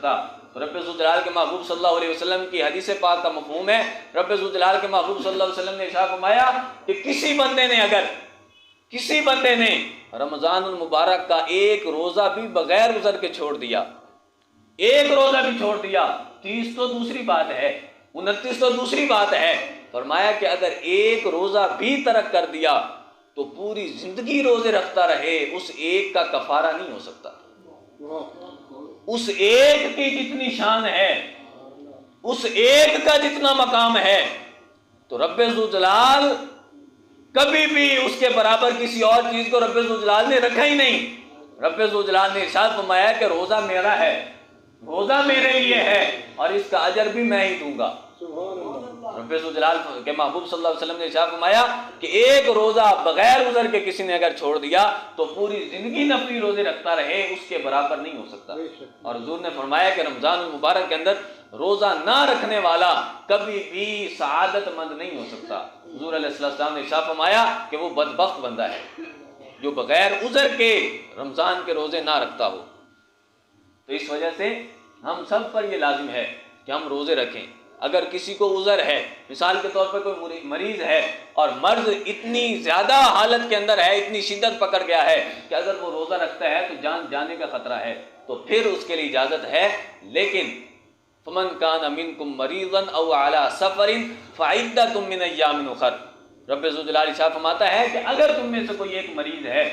رکھتا۔ رب ذوالجلال کے محبوب صلی اللہ علیہ وسلم کی حدیث پاک کا مفہوم ہے، رب ذوالجلال کے محبوب صلی اللہ علیہ وسلم نے ارشاد فرمایا کہ کسی بندے نے رمضان المبارک کا ایک روزہ بھی بغیر عذر کے چھوڑ دیا، ایک روزہ بھی چھوڑ دیا، 30 تو دوسری بات ہے، 29 تو دوسری بات ہے، فرمایا کہ اگر ایک روزہ بھی ترک کر دیا تو پوری زندگی روزے رکھتا رہے، اس ایک کا کفارہ نہیں ہو سکتا۔ اس ایک کی جتنی شان ہے، اس ایک کا جتنا مقام ہے، تو رب ذوالجلال کبھی بھی اس کے برابر کسی اور چیز کو رب ذوالجلال نے رکھا ہی نہیں۔ رب ذوالجلال نے ارشاد فرمایا کہ روزہ میرا ہے، روزہ میرے لیے ہے، اور اس کا اجر بھی میں ہی دوں گا۔ رب ذوالجلال کے محبوب صلی اللہ علیہ وسلم نے ارشاد فرمایا کہ ایک روزہ بغیر عذر کے کسی نے اگر چھوڑ دیا تو پوری زندگی نفلی روزے رکھتا رہے، اس کے برابر نہیں ہو سکتا۔ اور حضور نے فرمایا کہ رمضان المبارک کے اندر روزہ نہ رکھنے والا کبھی بھی سعادت مند نہیں ہو سکتا۔ حضور علیہ السلام نے ارشاد فرمایا کہ وہ بدبخت بندہ ہے جو بغیر عذر کے رمضان کے روزے نہ رکھتا ہو۔ تو اس وجہ سے ہم سب پر یہ لازم ہے کہ ہم روزے رکھیں۔ اگر کسی کو عذر ہے، مثال کے طور پر کوئی مریض ہے اور مرض اتنی زیادہ حالت کے اندر ہے، اتنی شدت پکڑ گیا ہے کہ اگر وہ روزہ رکھتا ہے تو جان جانے کا خطرہ ہے، تو پھر اس کے لیے اجازت ہے۔ لیکن فمن کان منکم مریضا او علی سفر فعدۃ من ایام اخر، رب ذوالجلال ارشاد فرماتا ہے کہ اگر تم میں سے کوئی ایک مریض ہے